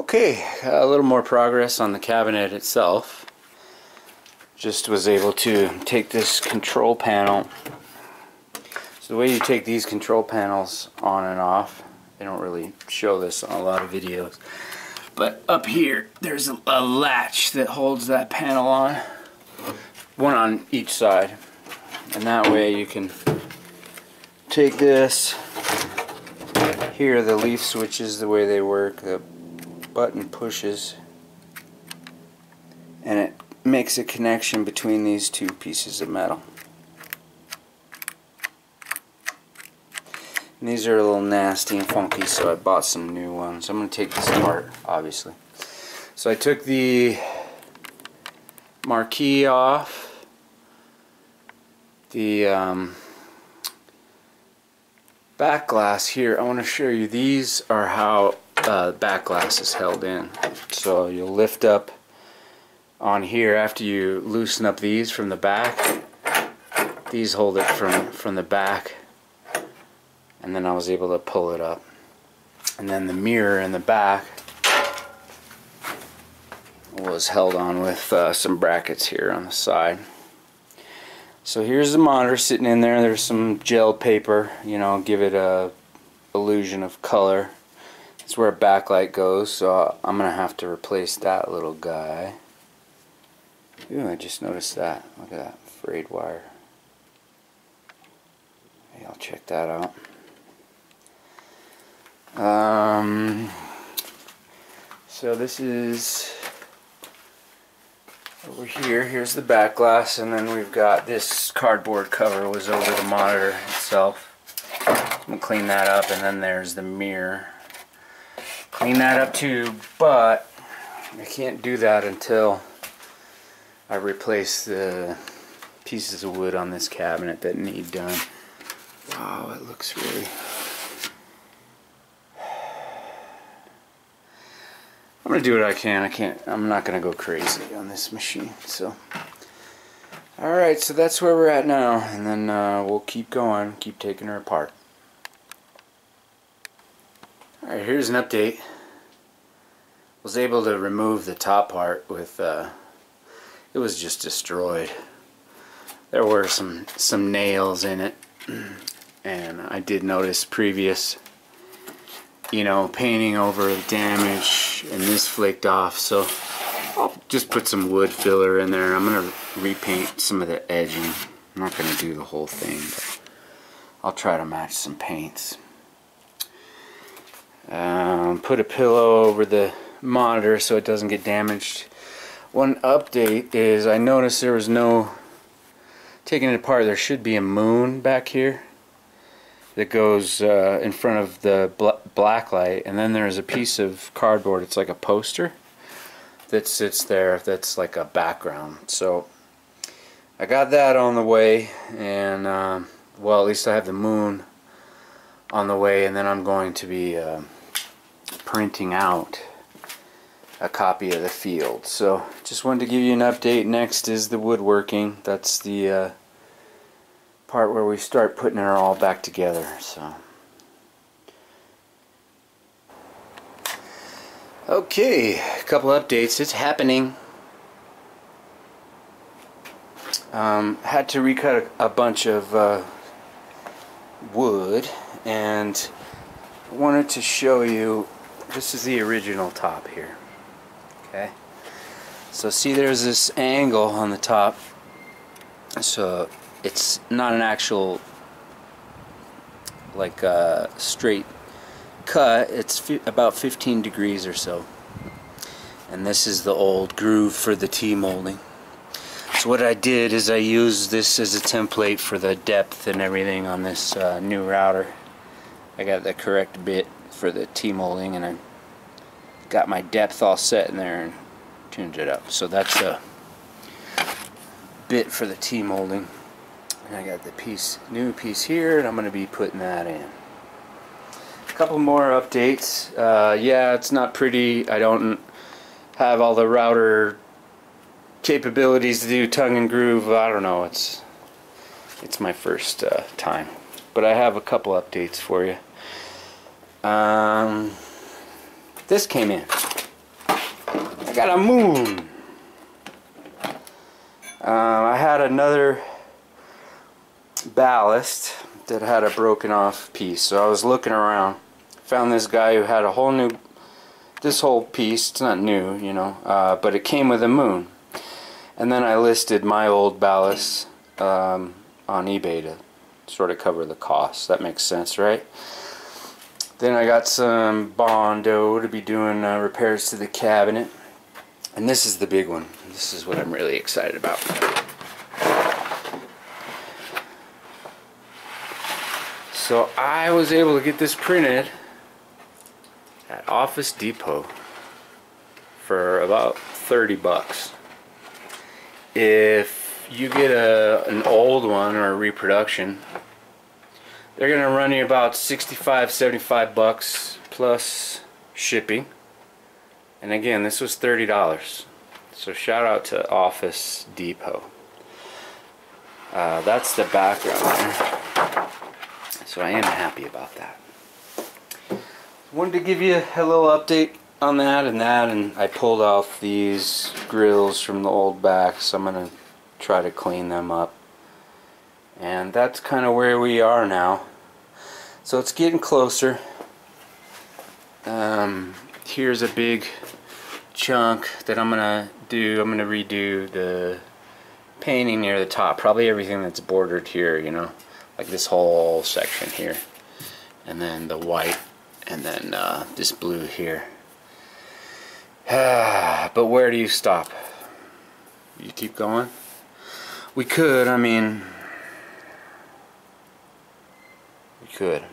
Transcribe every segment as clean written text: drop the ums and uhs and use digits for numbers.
Okay, a little more progress on the cabinet itself. Just was able to take this control panel. So the way you take these control panels on and off, they don't really show this on a lot of videos, but up here there's a latch that holds that panel on, one on each side, and that way you can take this. Here are the leaf switches, the way they work. The button pushes and it makes a connection between these two pieces of metal. And these are a little nasty and funky, so I bought some new ones. I'm going to take this apart, obviously. So I took the marquee off, the back glass here. I want to show you, these are how back glass is held in. So you'll lift up on here after you loosen up these from the back. These hold it from the back, and then I was able to pull it up. And then the mirror in the back was held on with some brackets here on the side. So here's the monitor sitting in there. There's some gel paper, you know, give it a illusion of color. That's where a backlight goes, so I'm gonna have to replace that little guy. Ooh, I just noticed that. Look at that frayed wire. Maybe I'll check that out. So this is over here. Here's the back glass, and then we've got this cardboard cover was over the monitor itself. I'm gonna clean that up, and then there's the mirror. Clean that up too, but I can't do that until I replace the pieces of wood on this cabinet that need done. Wow, it looks really... I'm gonna do what I can. I'm not gonna go crazy on this machine. So, all right. So that's where we're at now, and then we'll keep going, keep taking her apart. All right. Here's an update. Was able to remove the top part with. It was just destroyed. There were some nails in it, and I did notice previous, you know, painting over the damage, and this flaked off, so I'll just put some wood filler in there. I'm going to repaint some of the edging. I'm not going to do the whole thing, but I'll try to match some paints. Put a pillow over the monitor so it doesn't get damaged. One update is I noticed there was no, taking it apart, there should be a moon back here that goes in front of the black light, and then there's a piece of cardboard, it's like a poster that sits there that's like a background. So I got that on the way, and well, at least I have the moon on the way, and then I'm going to be printing out a copy of the field. So just wanted to give you an update. Next is the woodworking. That's the part where we start putting her all back together. So okay, a couple updates. It's happening. Had to recut a bunch of wood, and wanted to show you, this is the original top here. Okay, so see there's this angle on the top, so it's not an actual like straight cut, it's about 15 degrees or so, and this is the old groove for the T-molding. So what I did is I used this as a template for the depth and everything on this new router. I got the correct bit for the T-molding, and I got my depth all set in there and tuned it up. So that's a bit for the T-molding. And I got the new piece here, and I'm going to be putting that in. A couple more updates. Yeah, it's not pretty. I don't have all the router capabilities to do tongue and groove. I don't know. It's my first time, but I have a couple updates for you. This came in. got a moon. I had another ballast that had a broken off piece, so I was looking around, found this guy who had a whole new, this whole piece. It's not new, you know, but it came with a moon. And then I listed my old ballast on eBay to sort of cover the cost. That makes sense, right? Then I got some Bondo to be doing repairs to the cabinet. And this is the big one. This is what I'm really excited about. So I was able to get this printed at Office Depot for about 30 bucks. If you get an old one or a reproduction, they're gonna run you about 65, 75 bucks plus shipping. And again, this was $30. So shout out to Office Depot. That's the background there. So I am happy about that. Wanted to give you a little update on that, and I pulled off these grills from the old backs. So I'm gonna try to clean them up. And that's kind of where we are now. So it's getting closer. Here's a big chunk that I'm gonna do. I'm gonna redo the painting near the top. Probably everything that's bordered here, you know, like this whole section here, and then the white, and then this blue here. But where do you stop? You keep going? We could, I mean, we could.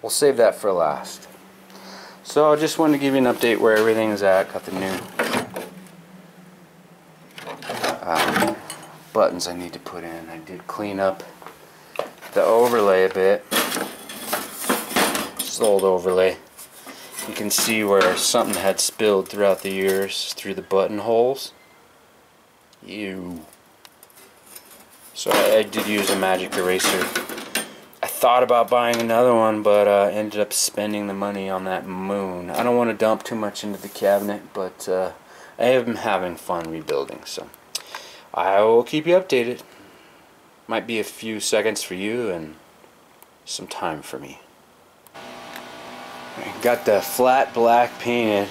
We'll save that for last. So I just wanted to give you an update where everything is at. Got the new buttons I need to put in. I did clean up the overlay a bit. This old overlay. You can see where something had spilled throughout the years through the buttonholes. Ew. So I did use a magic eraser. I thought about buying another one, but ended up spending the money on that moon. I don't want to dump too much into the cabinet, but I am having fun rebuilding, so I will keep you updated. Might be a few seconds for you and some time for me. Got the flat black painted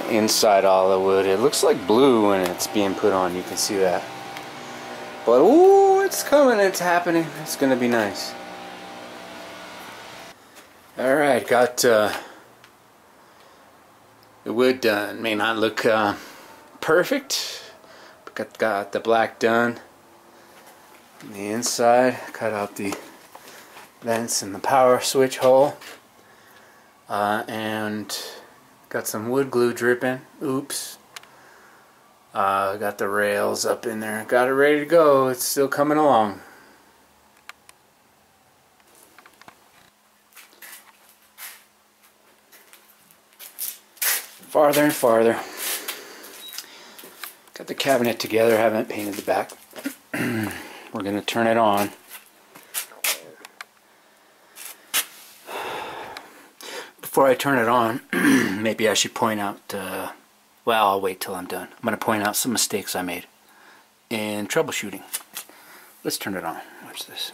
inside all the wood. It looks like blue when it's being put on, you can see that. But ooh, it's coming, it's happening. It's gonna be nice. Alright, got the wood done. May not look perfect, but got the black done. The inside, cut out the vents and the power switch hole. And got some wood glue dripping. Oops. Got the rails up in there. Got it ready to go. It's still coming along. Farther and farther. Got the cabinet together. Haven't painted the back. We're going to turn it on. Before I turn it on, maybe I should point out, well, I'll wait till I'm done. I'm going to point out some mistakes I made in troubleshooting. Let's turn it on. Watch this.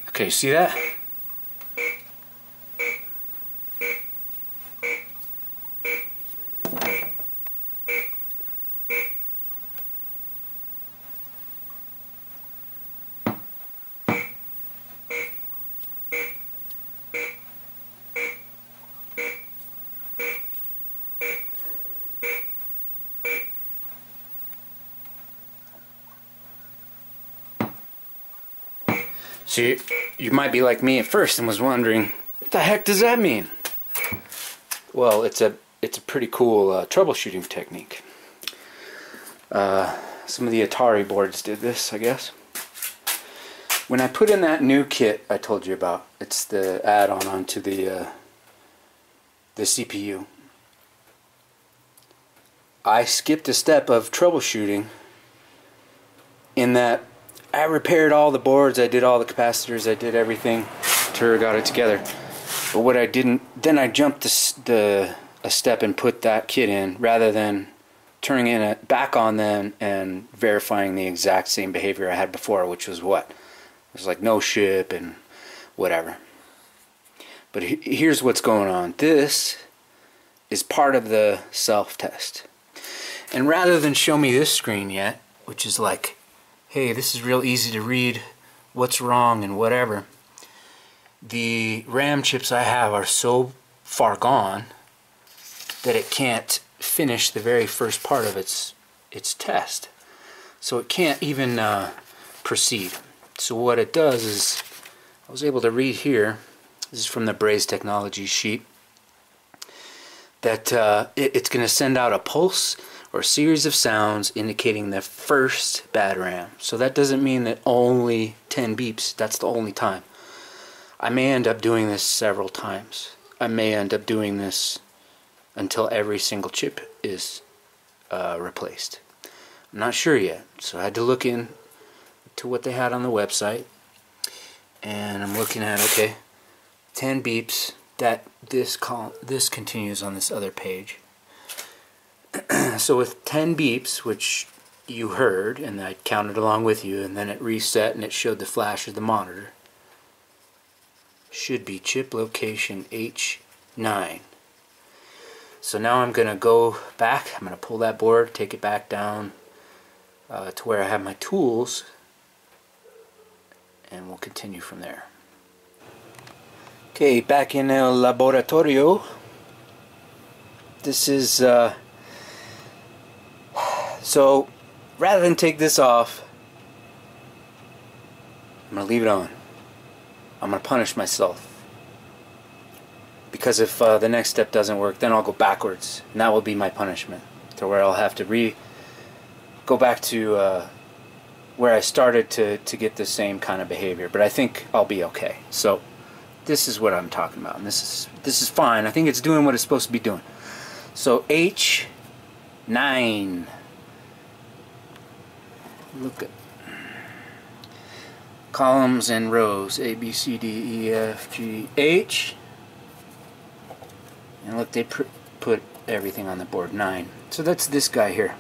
Okay, see that? See, you might be like me at first and was wondering, what the heck does that mean? Well, it's a pretty cool troubleshooting technique. Some of the Atari boards did this, I guess. When I put in that new kit I told you about, it's the add-on onto the CPU. I skipped a step of troubleshooting in that I repaired all the boards, I did all the capacitors, I did everything to got it together. But what I didn't, then I jumped a step and put that kit in rather than turning it back on them and verifying the exact same behavior I had before, which was what? It was like no ship and whatever. But here's what's going on. This is part of the self-test. And rather than show me this screen yet, which is like, hey, this is real easy to read what's wrong and whatever, the RAM chips I have are so far gone that it can't finish the very first part of its test. So it can't even proceed. So what it does is, I was able to read here, this is from the Braze Technologies sheet, that it's going to send out a pulse or a series of sounds indicating the first bad RAM. So that doesn't mean that only 10 beeps, that's the only time. I may end up doing this several times. I may end up doing this until every single chip is replaced. I'm not sure yet, so I had to look in to what they had on the website, and I'm looking at, okay, 10 beeps, that this continues on this other page. So with 10 beeps, which you heard, and I counted along with you, and then it reset and it showed the flash of the monitor, should be chip location H9. So now I'm going to go back, I'm going to pull that board, take it back down to where I have my tools, and we'll continue from there. Okay, back in el laboratorio. This is so rather than take this off, I'm gonna leave it on. I'm gonna punish myself, because if the next step doesn't work, then I'll go backwards, and that will be my punishment, to where I'll have to go back to where I started to get the same kind of behavior. But I think I'll be okay. So this is what I'm talking about, and this is fine. I think it's doing what it's supposed to be doing. So H9. Look at columns and rows, A, B, C, D, E, F, G, H. And look, they put everything on the board, 9. So that's this guy here.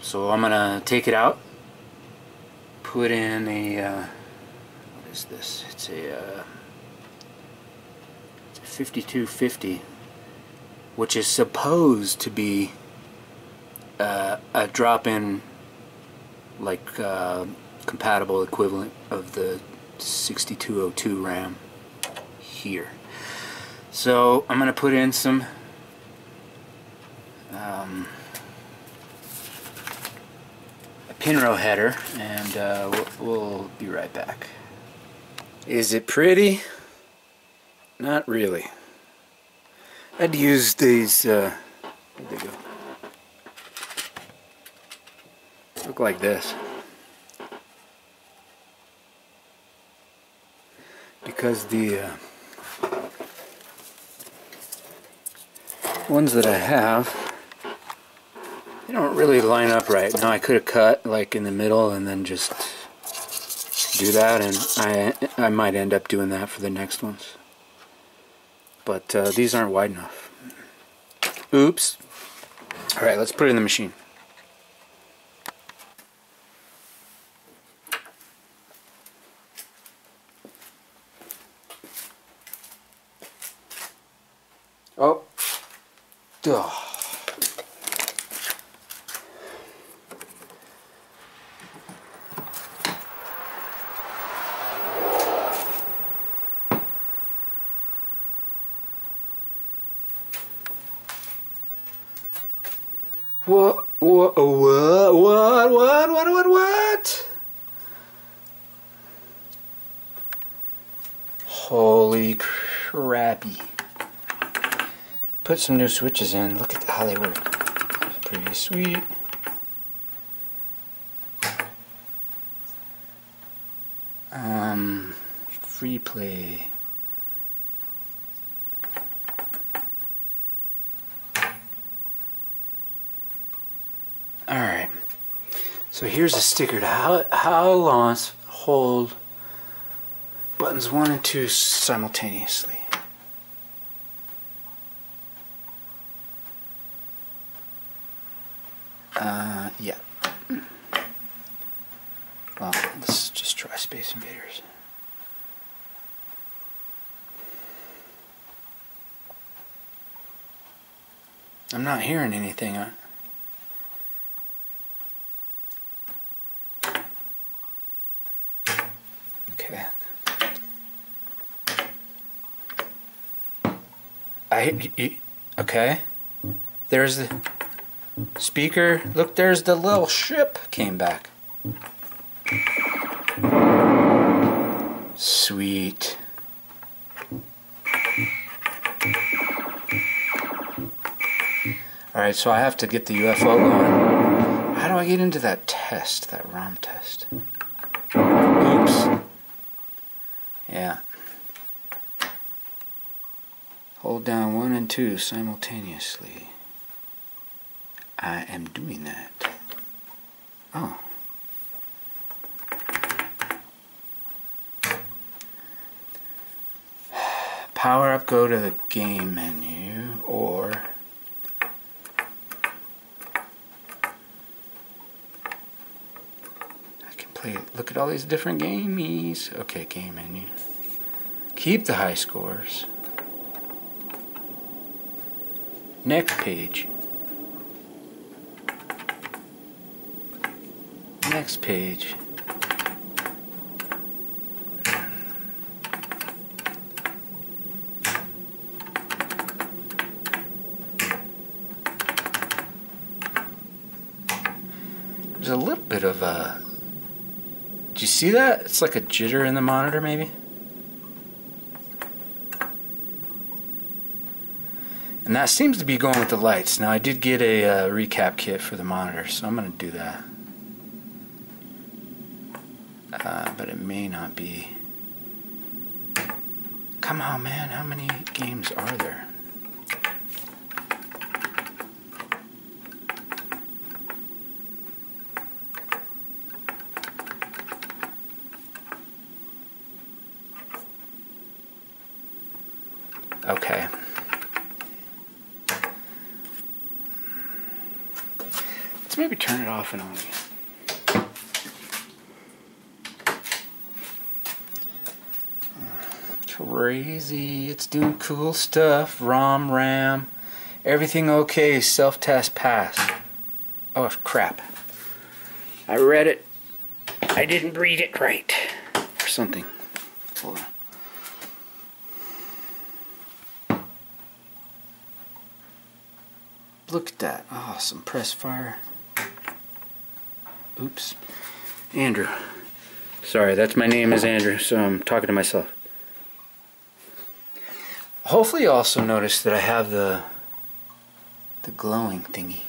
So I'm gonna take it out, put in a what is this? It's a 5250, which is supposed to be a drop-in, like compatible equivalent of the 6202 RAM here. So I'm gonna put in some a pinrow header, and we'll be right back. Is it pretty? Not really. I'd use these, where'd they go? Look like this. Because the ones that I have, they don't really line up right. Now I could have cut like in the middle and then just do that, and I might end up doing that for the next ones. But these aren't wide enough. Oops. Alright, let's put it in the machine. Oh. Duh. What? Holy crappy. Put some new switches in. Look at how they work. It's pretty sweet. Free play. So here's a sticker to how long hold buttons 1 and 2 simultaneously. Yeah. Well, let's just try Space Invaders. I'm not hearing anything. Okay. Okay. There's the speaker. Look, there's the little ship came back. Sweet. Alright, so I have to get the UFO going. How do I get into that test, that ROM test? Oops. Yeah. Hold down 1 and 2 simultaneously. I am doing that. Oh. Power up, go to the game menu, or I can play, look at all these different gamies. Okay, game menu. Keep the high scores. Next page. Next page. There's a little bit of a... Do you see that? It's like a jitter in the monitor, maybe? And that seems to be going with the lights. Now, I did get a recap kit for the monitor, so I'm going to do that. But it may not be. Come on, man. How many games are there? Okay. Let's maybe turn it off and on again. Crazy. It's doing cool stuff. ROM, RAM. Everything okay. Self-test pass. Oh, crap. I read it. I didn't read it right. Or something. Hold on. Look at that. Awesome. Press fire. Oops. Andrew. Sorry, that's my name is Andrew, so I'm talking to myself. Hopefully you also notice that I have the glowing thingy.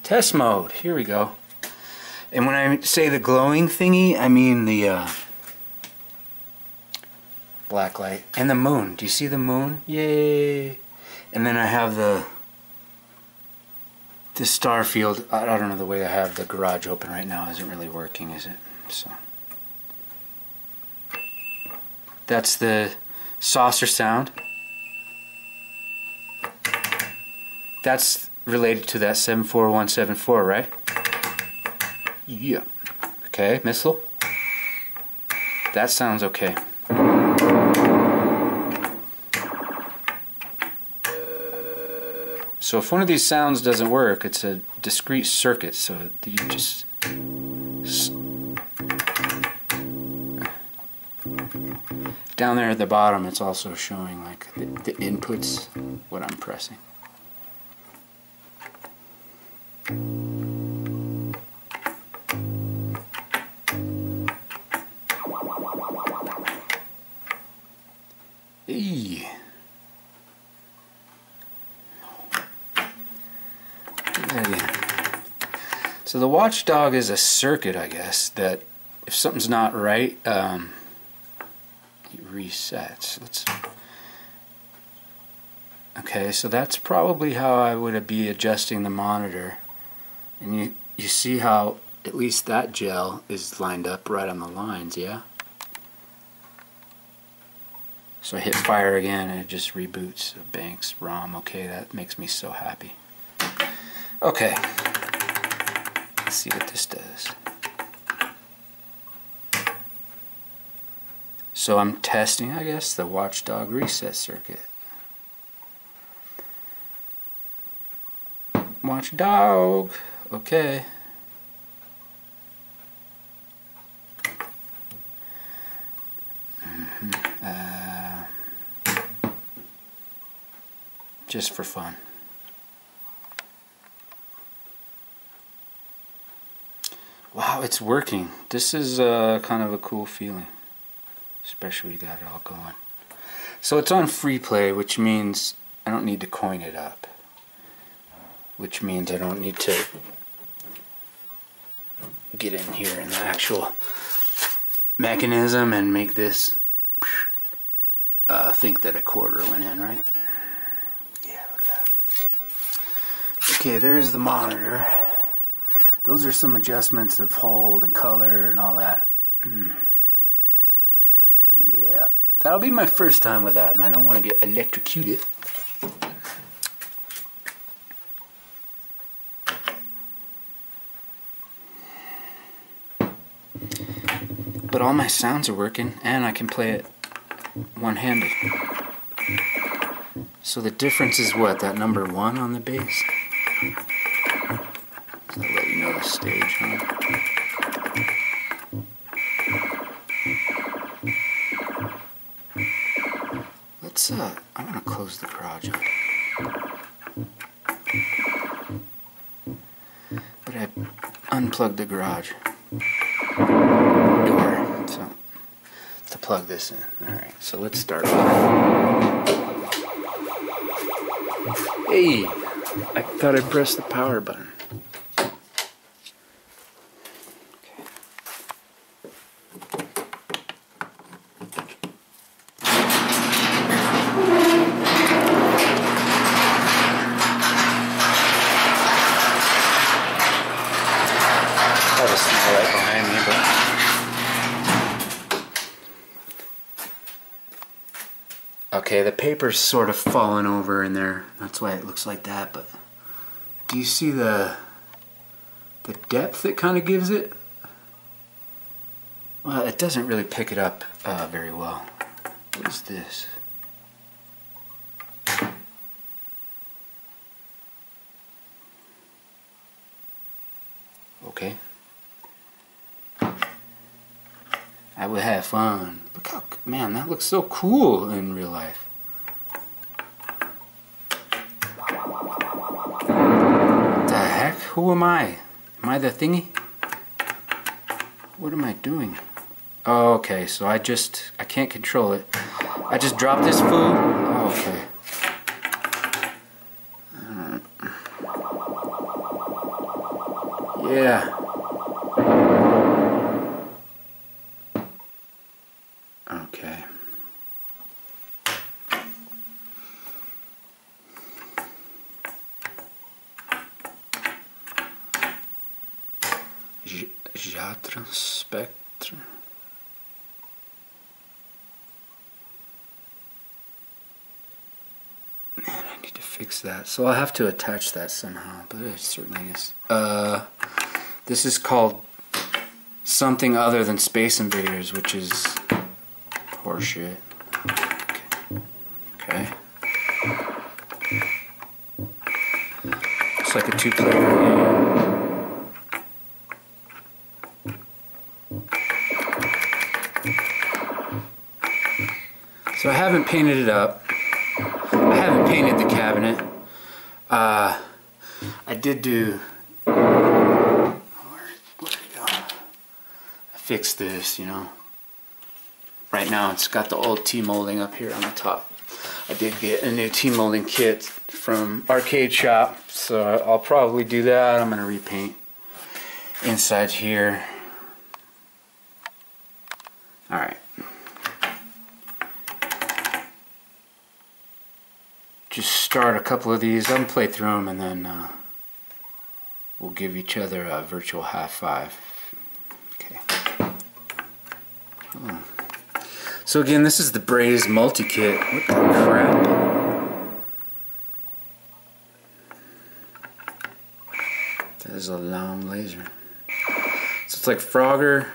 Test mode. Here we go. And when I say the glowing thingy, I mean the black light. And the moon. Do you see the moon? Yay! And then I have the star field. I don't know, the way I have the garage open right now isn't really working, is it? So that's the saucer sound. That's related to that 74174, right? Yeah. Okay, missile. That sounds okay. So if one of these sounds doesn't work, it's a discrete circuit, so you just... Down there at the bottom, it's also showing like the inputs, what I'm pressing. Eee. So the watchdog is a circuit, I guess, that if something's not right, it resets. Okay, so that's probably how I would be adjusting the monitor. And you see how at least that gel is lined up right on the lines, yeah? So I hit fire again and it just reboots the bank's ROM. Okay, that makes me so happy. Okay, let's see what this does. So I'm testing, I guess, the watchdog reset circuit. Watchdog, okay. Just for fun. Wow, it's working. This is kind of a cool feeling, especially when you got it all going. So it's on free play, which means I don't need to coin it up, which means I don't need to get in here in the actual mechanism and make this think that a quarter went in, right? Yeah, look at that. Okay, there's the monitor. Those are some adjustments of hold and color and all that. Yeah, that'll be my first time with that, and I don't want to get electrocuted. But all my sounds are working, and I can play it one-handed. So the difference is what? That number 1 on the bass? Does that let you know the stage, huh? Let's, I want to close the garage up. But I unplugged the garage door, so to plug this in. Alright, so let's start. Hey! I thought I pressed the power button. Right behind me, but okay, the paper's sort of fallen over in there. That's why it looks like that. But do you see the depth it kind of gives it? Well, it doesn't really pick it up very well. What is this? Okay. I would have fun. Look how, man, that looks so cool in real life. What the heck? Who am I? Am I the thingy? What am I doing? Oh, okay, so I can't control it. I just dropped this fool? Oh, okay. Yeah. Okay. Jatra Spectre. Man, I need to fix that. So I'll have to attach that somehow, but it certainly is. This is called something other than Space Invaders, which is horseshit. Okay. It's like a 2-player game. So I haven't painted it up. I haven't painted the cabinet. I did do... Where'd it go? I fixed this, you know. Right now it's got the old T-molding up here on the top. I did get a new T-molding kit from Arcade Shop, so I'll probably do that. I'm going to repaint inside here. Alright. Just start a couple of these. I'm going to play through them and then we'll give each other a virtual high five. Okay. Oh. So again, this is the Braze multi-kit. What the crap? That is a long laser. So it's like Frogger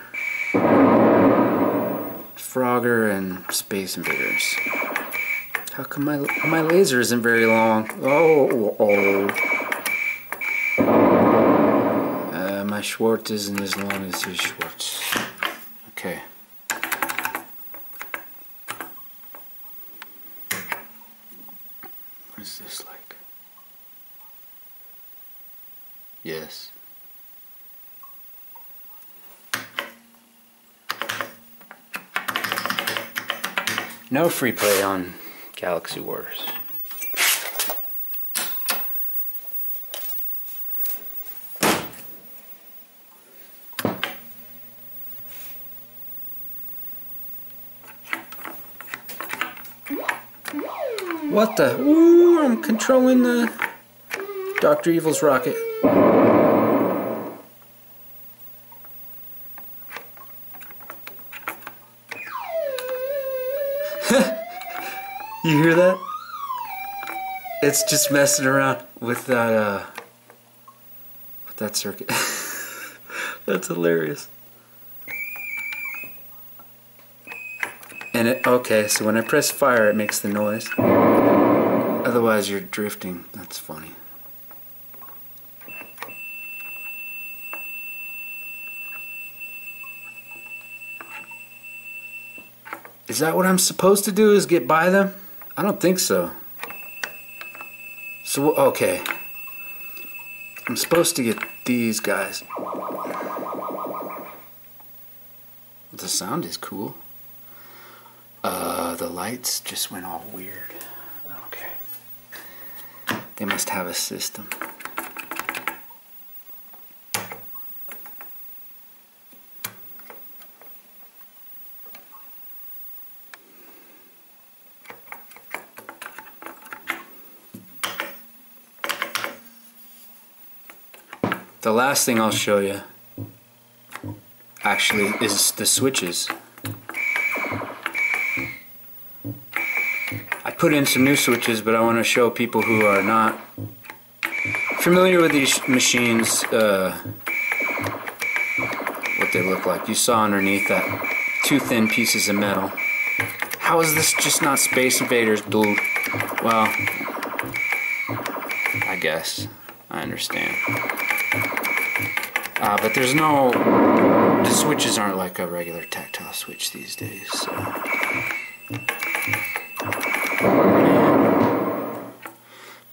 and Space Invaders. How come my laser isn't very long? My Schwartz isn't as long as his Schwartz. Okay. What is this like? Yes. No free play on Galaxy Wars. What the? Ooh, I'm controlling the Dr. Evil's rocket. You hear that? It's just messing around with that circuit. That's hilarious. And okay, so when I press fire it makes the noise. Otherwise you're drifting. That's funny. Is that what I'm supposed to do, is get by them? I don't think so. So, okay. I'm supposed to get these guys. The sound is cool. The lights just went all weird. Okay. They must have a system. The last thing I'll show you actually is the switches. I put in some new switches, but I want to show people who are not familiar with these machines what they look like. You saw underneath that two thin pieces of metal. How is this just not Space Invaders, dude? Well, I guess I understand. But there's no, the switches aren't like a regular tactile switch these days, so.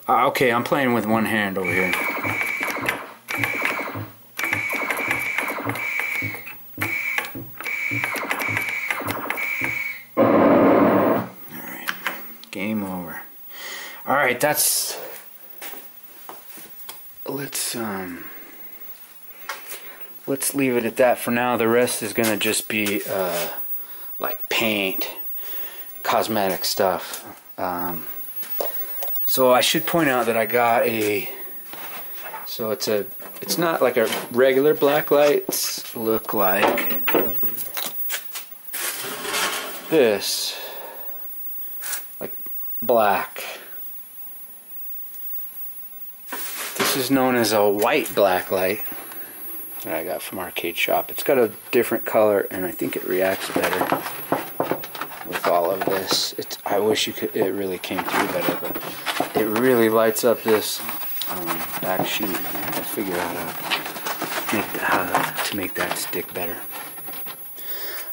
Okay, I'm playing with one hand over here. Alright, game over. Alright, that's, let's leave it at that for now. The rest is gonna just be like paint, cosmetic stuff. So I should point out that I got a, so it's not like a regular black lights, look like this, like black. This is known as a white black light that I got from Arcade Shop. It's got a different color and I think it reacts better with all of this. I wish it really came through better, but it really lights up this back sheet. I have to figure out how to make that stick better.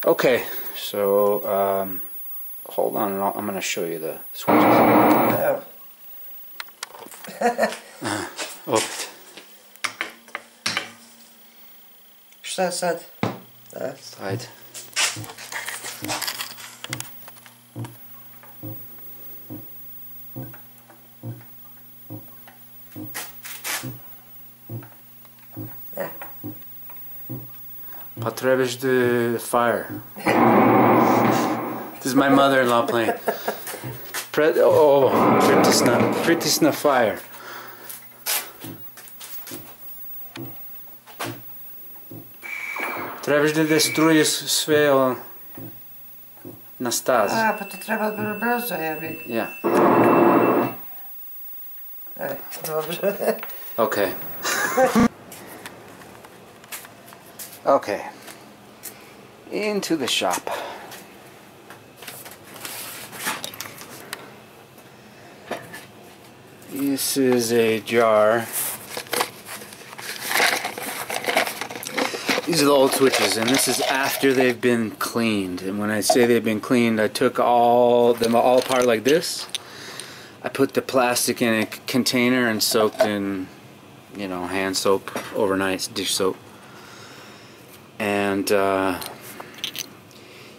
Okay, so hold on, I'm going to show you the switches. Oops. Side. Side. Potrzebujesz the fire. This is my mother-in-law playing. Pritisna fire. Trebaš da destruješ sve na stazi. A, pa to treba brzo, jebi. Ja. Dobro. Okay. Okay. Into the shop. This is a jar. These are the old switches, and this is after they've been cleaned. And when I say they've been cleaned, I took them all apart like this. I put the plastic in a container and soaked in, you know, hand soap overnight, dish soap. And,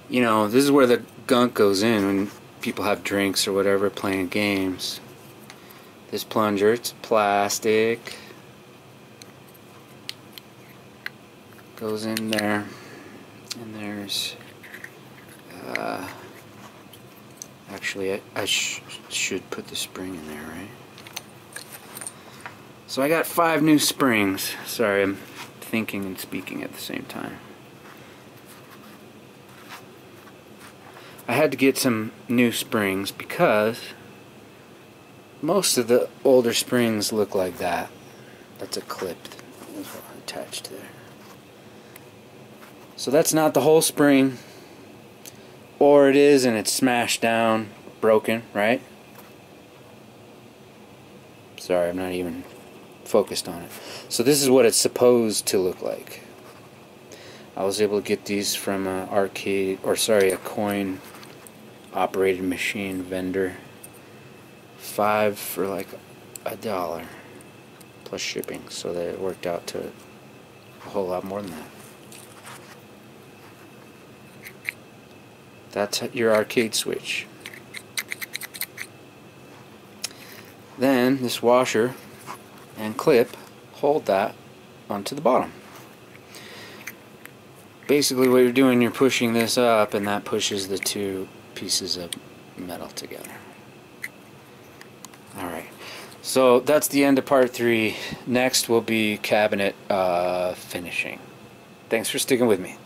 you know, this is where the gunk goes in when people have drinks or whatever, playing games. This plunger, it's plastic. Goes in there. And there's... actually, I should put the spring in there, right? So I got 5 new springs. Sorry, I'm thinking and speaking at the same time. I had to get some new springs because most of the older springs look like that. That's a clip attached there. So that's not the whole spring. Or it is and it's smashed down, broken, right? Sorry, I'm not even focused on it. So this is what it's supposed to look like. I was able to get these from a coin operated machine vendor. 5 for like $1 plus shipping, so that it worked out to a whole lot more than that. That's your arcade switch. Then this washer and clip hold that onto the bottom. Basically what you're doing, you're pushing this up and that pushes the 2 pieces of metal together. Alright, so that's the end of part 3. Next will be cabinet finishing. Thanks for sticking with me.